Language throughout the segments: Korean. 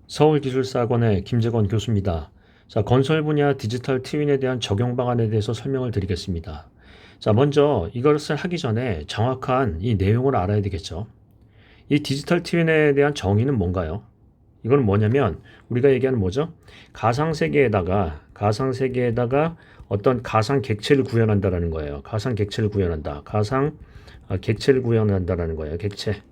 서울기술사학원의 김재건 교수입니다. 자, 건설 분야 디지털 트윈에 대한 적용 방안에 대해서 설명을 드리겠습니다. 자, 먼저 이것을 하기 전에 정확한 이 내용을 알아야 되겠죠. 이 디지털 트윈에 대한 정의는 뭔가요? 이건 뭐냐면 우리가 얘기하는 뭐죠? 가상세계에다가 어떤 가상 객체를 구현한다라는 거예요. 가상 객체를 구현한다. 객체를 구현한다라는 거예요. 객체.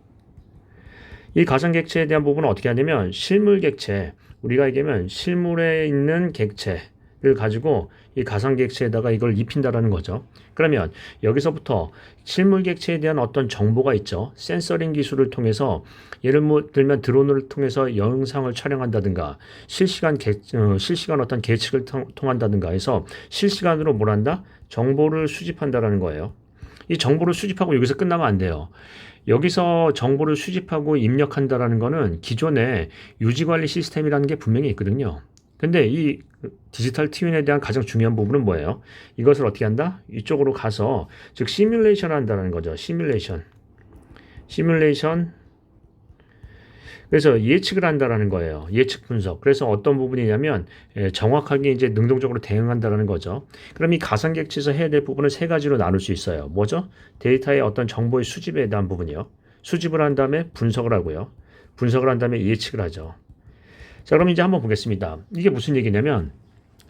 이 가상객체에 대한 부분은 어떻게 하냐면 실물객체, 우리가 얘기하면 실물에 있는 객체를 가지고 이 가상객체에다가 이걸 입힌다라는 거죠. 그러면 여기서부터 실물객체에 대한 어떤 정보가 있죠. 센서링 기술을 통해서 예를 들면 드론을 통해서 영상을 촬영한다든가 실시간 어떤 계측을 통한다든가 해서 실시간으로 뭘 한다? 정보를 수집한다라는 거예요. 이 정보를 수집하고 여기서 끝나면 안 돼요. 여기서 정보를 수집하고 입력한다라는 거는 기존의 유지관리 시스템이라는 게 분명히 있거든요. 근데 이 디지털 트윈에 대한 가장 중요한 부분은 뭐예요? 이것을 어떻게 한다? 이쪽으로 가서 즉 시뮬레이션을 한다는 거죠. 시뮬레이션. 그래서 예측을 한다라는 거예요. 예측 분석. 그래서 어떤 부분이냐면 정확하게 이제 능동적으로 대응한다라는 거죠. 그럼 이 가상객체에서 해야 될 부분은 세 가지로 나눌 수 있어요. 뭐죠? 데이터의 어떤 정보의 수집에 대한 부분이요. 수집을 한 다음에 분석을 하고요. 분석을 한 다음에 예측을 하죠. 자, 그럼 이제 한번 보겠습니다. 이게 무슨 얘기냐면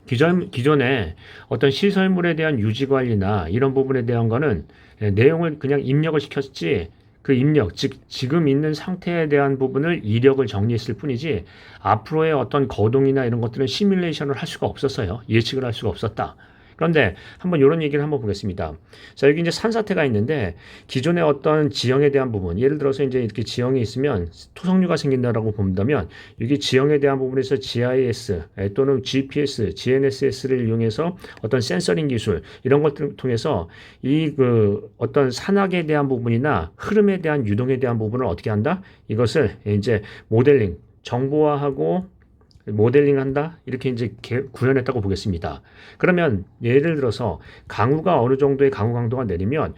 기존에 어떤 시설물에 대한 유지 관리나 이런 부분에 대한 거는 내용을 그냥 입력을 시켰지 그 입력, 즉 지금 있는 상태에 대한 부분을 이력을 정리했을 뿐이지 앞으로의 어떤 거동이나 이런 것들은 시뮬레이션을 할 수가 없었어요. 예측을 할 수가 없었다. 그런데 한번 이런 얘기를 한번 보겠습니다. 자, 여기 이제 산사태가 있는데 기존의 어떤 지형에 대한 부분, 예를 들어서 이제 이렇게 지형이 있으면 토성류가 생긴다라고 본다면 여기 지형에 대한 부분에서 GIS 또는 GPS, GNSS를 이용해서 어떤 센서링 기술 이런 것들을 통해서 이 어떤 산악에 대한 부분이나 흐름에 대한 유동에 대한 부분을 어떻게 한다? 이것을 이제 모델링, 정보화하고 모델링 한다? 이렇게 이제 구현했다고 보겠습니다. 그러면 예를 들어서 강우가 어느 정도의 강우 강도가 내리면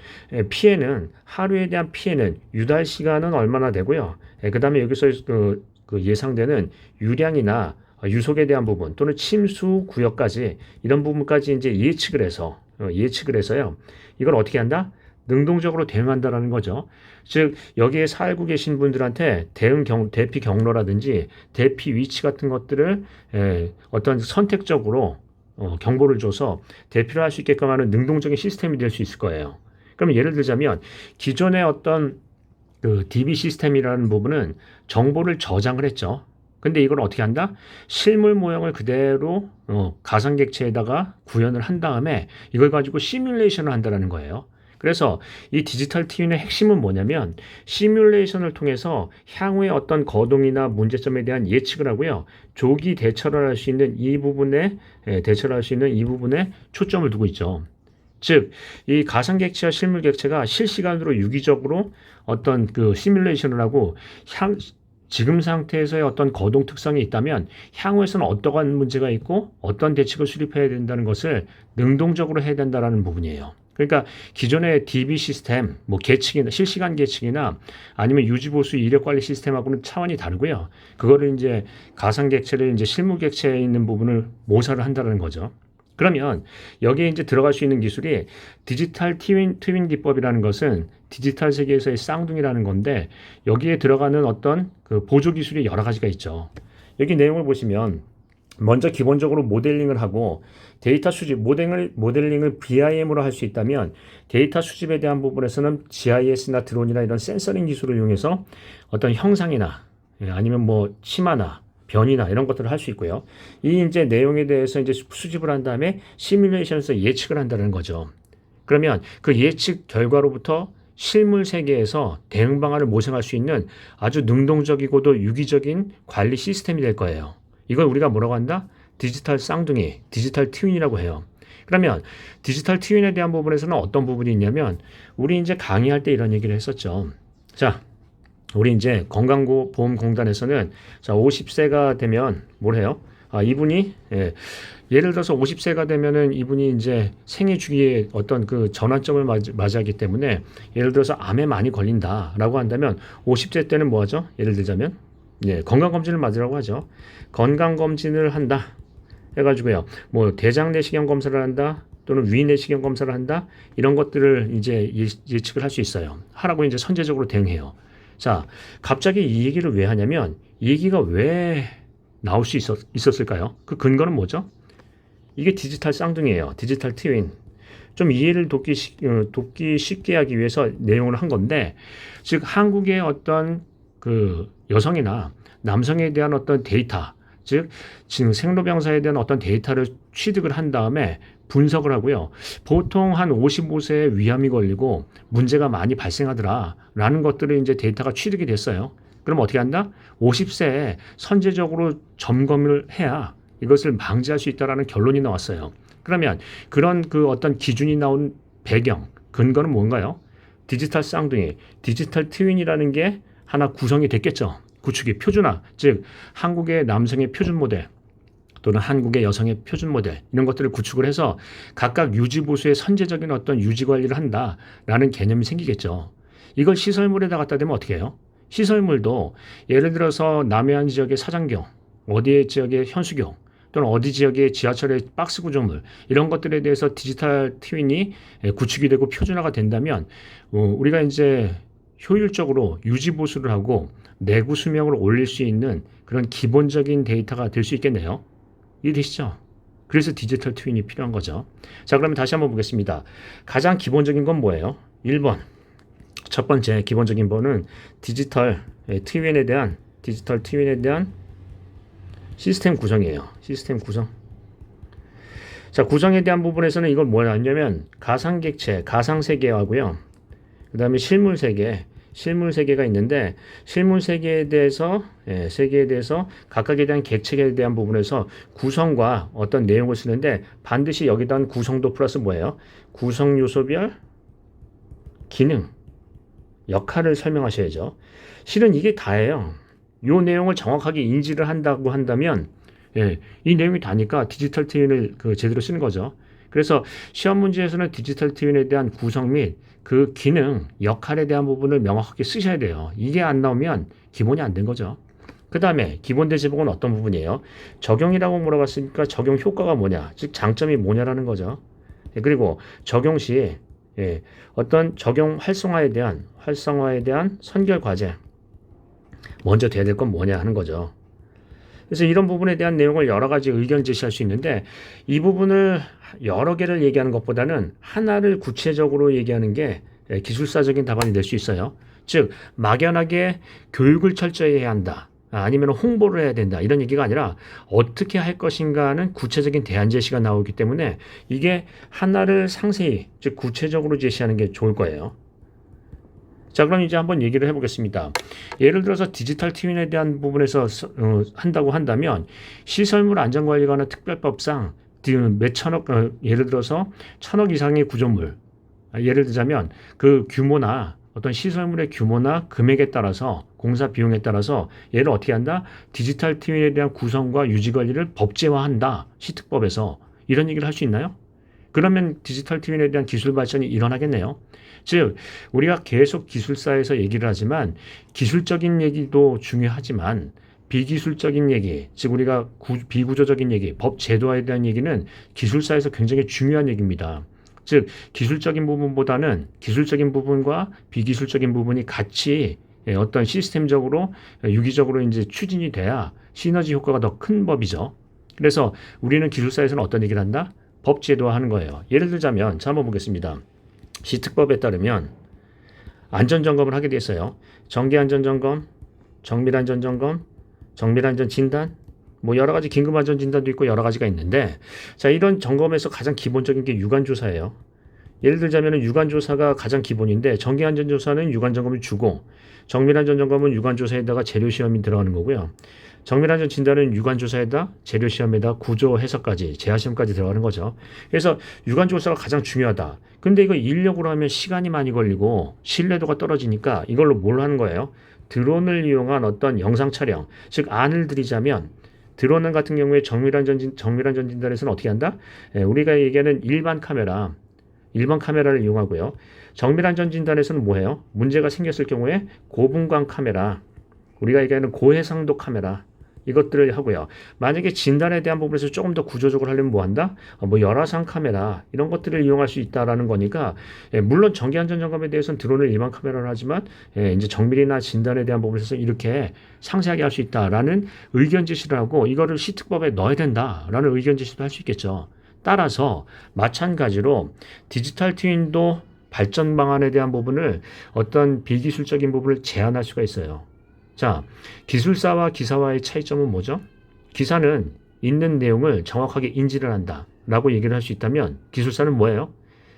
피해는 하루에 대한 피해는 유달 시간은 얼마나 되고요. 그 다음에 여기서 그 예상되는 유량이나 유속에 대한 부분 또는 침수 구역까지 이런 부분까지 이제 예측을 해서요. 이걸 어떻게 한다? 능동적으로 대응한다라는 거죠. 즉 여기에 살고 계신 분들한테 대피 경로라든지 대피 위치 같은 것들을 어떤 선택적으로 경보를 줘서 대피를 할 수 있게끔 하는 능동적인 시스템이 될 수 있을 거예요. 그럼 예를 들자면 기존의 어떤 그 DB 시스템이라는 부분은 정보를 저장을 했죠. 근데 이걸 어떻게 한다? 실물 모형을 그대로 가상객체에다가 구현을 한 다음에 이걸 가지고 시뮬레이션을 한다는 거예요. 그래서 이 디지털 트윈의 핵심은 뭐냐면 시뮬레이션을 통해서 향후의 어떤 거동이나 문제점에 대한 예측을 하고요. 조기 대처를 할 수 있는 이 부분에 초점을 두고 있죠. 즉, 이 가상객체와 실물객체가 실시간으로 유기적으로 어떤 그 시뮬레이션을 하고 지금 상태에서의 어떤 거동 특성이 있다면 향후에서는 어떠한 문제가 있고 어떤 대책을 수립해야 된다는 것을 능동적으로 해야 된다는 부분이에요. 그러니까 기존의 DB 시스템, 뭐 계측이나 실시간 계측이나 아니면 유지보수 이력 관리 시스템하고는 차원이 다르고요. 그거를 이제 가상객체를 이제 실물객체에 있는 부분을 모사를 한다는 거죠. 그러면 여기에 이제 들어갈 수 있는 기술이 디지털 트윈 기법이라는 것은 디지털 세계에서의 쌍둥이라는 건데 여기에 들어가는 어떤 그 보조 기술이 여러 가지가 있죠. 여기 내용을 보시면 먼저 기본적으로 모델링을 하고 데이터 수집, 모델링을 BIM으로 할 수 있다면 데이터 수집에 대한 부분에서는 GIS나 드론이나 이런 센서링 기술을 이용해서 어떤 형상이나 아니면 뭐 치마나 변이나 이런 것들을 할 수 있고요. 이 이제 내용에 대해서 이제 수집을 한 다음에 시뮬레이션에서 예측을 한다는 거죠. 그러면 그 예측 결과로부터 실물 세계에서 대응 방안을 모색할 수 있는 아주 능동적이고도 유기적인 관리 시스템이 될 거예요. 이걸 우리가 뭐라고 한다? 디지털 쌍둥이, 디지털 트윈이라고 해요. 그러면 디지털 트윈에 대한 부분에서는 어떤 부분이 있냐면 우리 이제 강의할 때 이런 얘기를 했었죠. 자, 우리 이제 건강보험공단에서는 자 50세가 되면 뭘 해요? 이분이 예를 들어서 50세가 되면은 이분이 이제 생애 주기에 어떤 그 전환점을 맞이하기 때문에 예를 들어서 암에 많이 걸린다라고 한다면 50세 때는 뭐 하죠? 예를 들자면 예, 건강검진을 받으라고 하죠. 건강검진을 한다 해가지고요. 뭐 대장 내시경 검사를 한다 또는 위 내시경 검사를 한다 이런 것들을 이제 예측을 할 수 있어요. 하라고 이제 선제적으로 대응해요. 자, 갑자기 이 얘기를 왜 하냐면 이 얘기가 왜 나올 수 있었을까요? 그 근거는 뭐죠? 이게 디지털 쌍둥이에요. 디지털 트윈. 좀 이해를 돕기 쉽게 하기 위해서 내용을 한 건데, 즉 한국의 어떤 그 여성이나 남성에 대한 어떤 데이터, 즉 지금 생로병사에 대한 어떤 데이터를 취득을 한 다음에 분석을 하고요. 보통 한 55세에 위암이 걸리고 문제가 많이 발생하더라라는 것들을 이제 데이터가 취득이 됐어요. 그럼 어떻게 한다? 50세에 선제적으로 점검을 해야 이것을 방지할 수 있다라는 결론이 나왔어요. 그러면 그런 그 어떤 기준이 나온 배경, 근거는 뭔가요? 디지털 쌍둥이, 디지털 트윈이라는 게 하나 구성이 됐겠죠. 구축이 표준화, 즉 한국의 남성의 표준 모델 또는 한국의 여성의 표준 모델 이런 것들을 구축을 해서 각각 유지보수의 선제적인 어떤 유지 관리를 한다라는 개념이 생기겠죠. 이걸 시설물에다 갖다 대면 어떻게 해요? 시설물도 예를 들어서 남해안 지역의 사장경, 어디의 지역의 현수경 또는 어디 지역의 지하철의 박스 구조물 이런 것들에 대해서 디지털 트윈이 구축이 되고 표준화가 된다면 우리가 이제 효율적으로 유지 보수를 하고 내구 수명을 올릴 수 있는 그런 기본적인 데이터가 될 수 있겠네요. 이해되시죠? 그래서 디지털 트윈이 필요한 거죠. 자, 그러면 다시 한번 보겠습니다. 가장 기본적인 건 뭐예요? 1번. 첫 번째 기본적인 번은 디지털 트윈에 대한 시스템 구성이에요. 시스템 구성. 자, 구성에 대한 부분에서는 이걸 뭐냐면 가상객체, 가상세계하고요. 그 다음에 실물세계가 있는데 실물세계에 대해서 각각에 대한 객체에 대한 부분에서 구성과 어떤 내용을 쓰는데 반드시 여기다 구성도 플러스 뭐예요? 구성 요소별 기능, 역할을 설명하셔야죠. 실은 이게 다예요. 이 내용을 정확하게 인지를 한다고 한다면 이 내용이 다니까 디지털 트윈을 제대로 쓰는 거죠. 그래서 시험 문제에서는 디지털 트윈에 대한 구성 및 그 기능, 역할에 대한 부분을 명확하게 쓰셔야 돼요. 이게 안 나오면 기본이 안 된 거죠. 그 다음에 기본 대지복은 어떤 부분이에요? 적용이라고 물어봤으니까 적용 효과가 뭐냐, 즉 장점이 뭐냐라는 거죠. 그리고 적용 시 어떤 적용 활성화에 대한 선결 과제, 먼저 돼야 될 건 뭐냐 하는 거죠. 그래서 이런 부분에 대한 내용을 여러 가지 의견 제시할 수 있는데 이 부분을 여러 개를 얘기하는 것보다는 하나를 구체적으로 얘기하는 게 기술사적인 답안이 될 수 있어요. 즉 막연하게 교육을 철저히 해야 한다. 아니면 홍보를 해야 된다. 이런 얘기가 아니라 어떻게 할 것인가는 구체적인 대안 제시가 나오기 때문에 이게 하나를 상세히, 즉 구체적으로 제시하는 게 좋을 거예요. 자, 그럼 이제 한번 얘기를 해보겠습니다. 예를 들어서 디지털 트윈에 대한 부분에서 한다고 한다면 시설물 안전관리관의 특별법상 몇 천억, 예를 들어서 1,000억 이상의 구조물, 예를 들자면 그 규모나 어떤 시설물의 규모나 금액에 따라서 공사 비용에 따라서 얘를 어떻게 한다? 디지털 트윈에 대한 구성과 유지 관리를 법제화한다. 시특법에서 이런 얘기를 할 수 있나요? 그러면 디지털 트윈에 대한 기술 발전이 일어나겠네요. 즉 우리가 계속 기술사에서 얘기를 하지만 기술적인 얘기도 중요하지만 비기술적인 얘기, 즉 우리가 비구조적인 얘기, 법 제도화에 대한 얘기는 기술사에서 굉장히 중요한 얘기입니다. 즉 기술적인 부분과 비기술적인 부분이 같이 어떤 시스템적으로 유기적으로 이제 추진이 돼야 시너지 효과가 더 큰 법이죠. 그래서 우리는 기술사에서는 어떤 얘기를 한다? 법 제도화하는 거예요. 예를 들자면 자 한번 보겠습니다. 시특법에 따르면 안전점검을 하게 돼 있어요. 정기안전점검, 정밀안전점검, 정밀안전진단, 뭐 여러 가지 긴급안전진단도 있고 여러 가지가 있는데 자 이런 점검에서 가장 기본적인 게 유관조사예요. 예를 들자면 유관조사가 가장 기본인데 정기안전조사는 유관점검을 주고 정밀안전점검은 유관조사에다가 재료시험이 들어가는 거고요. 정밀안전진단은 유관조사에다 재료시험에다 구조해석까지 재하시험까지 들어가는 거죠. 그래서 유관조사가 가장 중요하다. 근데 이거 인력으로 하면 시간이 많이 걸리고 신뢰도가 떨어지니까 이걸로 뭘 하는 거예요? 드론을 이용한 어떤 영상 촬영, 즉 안을 들이자면 드론 같은 경우에 정밀안전진단에서는 어떻게 한다? 우리가 얘기하는 일반 카메라를 이용하고요. 정밀안전진단에서는 뭐예요? 문제가 생겼을 경우에 고분광 카메라, 우리가 얘기하는 고해상도 카메라 이것들을 하고요. 만약에 진단에 대한 부분에서 조금 더 구조적으로 하려면 뭐 한다? 뭐 열화상 카메라 이런 것들을 이용할 수 있다라는 거니까 물론 전기안전점검에 대해서는 드론을 일반 카메라로 하지만 이제 정밀이나 진단에 대한 부분에서 이렇게 상세하게 할 수 있다라는 의견 제시를 하고 이거를 시특법에 넣어야 된다라는 의견 제시도 할 수 있겠죠. 따라서 마찬가지로 디지털 트윈도 발전 방안에 대한 부분을 어떤 비기술적인 부분을 제한할 수가 있어요. 자, 기술사와 기사와의 차이점은 뭐죠? 기사는 있는 내용을 정확하게 인지를 한다 라고 얘기를 할 수 있다면 기술사는 뭐예요?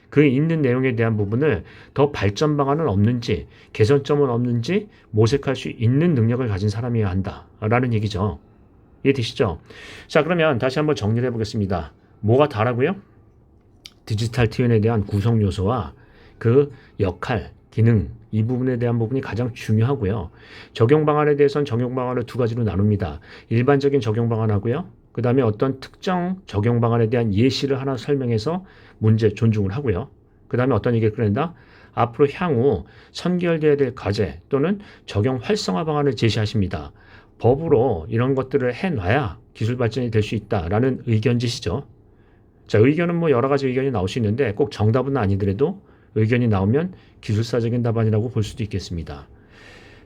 그 있는 내용에 대한 부분을 더 발전 방안은 없는지 개선점은 없는지 모색할 수 있는 능력을 가진 사람이어야 한다 라는 얘기죠. 이해되시죠? 자, 그러면 다시 한번 정리를 해보겠습니다. 뭐가 다라고요? 디지털 트윈에 대한 구성 요소와 그 역할, 기능 이 부분에 대한 부분이 가장 중요하고요. 적용 방안에 대해서는 적용 방안을 두 가지로 나눕니다. 일반적인 적용 방안하고요. 그 다음에 어떤 특정 적용 방안에 대한 예시를 하나 설명해서 문제 존중을 하고요. 그 다음에 어떤 얘기를 꺼낸다? 앞으로 향후 선결되어야 될 과제 또는 적용 활성화 방안을 제시하십니다. 법으로 이런 것들을 해놔야 기술 발전이 될 수 있다라는 의견지시죠. 자, 의견은 뭐 여러 가지 의견이 나올 수 있는데 꼭 정답은 아니더라도 의견이 나오면 기술사적인 답안이라고 볼 수도 있겠습니다.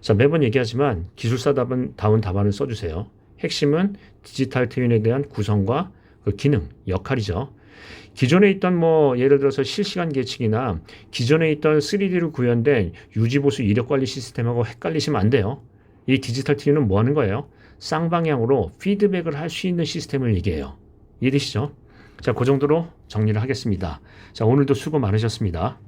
자, 매번 얘기하지만 기술사다운 답안을 써주세요. 핵심은 디지털 트윈에 대한 구성과 그 기능, 역할이죠. 기존에 있던 뭐 예를 들어서 실시간 계측이나 기존에 있던 3D로 구현된 유지보수 이력관리 시스템하고 헷갈리시면 안 돼요. 이 디지털 트윈은 뭐 하는 거예요? 쌍방향으로 피드백을 할 수 있는 시스템을 얘기해요. 이해되시죠? 자, 그 정도로 정리를 하겠습니다. 자, 오늘도 수고 많으셨습니다.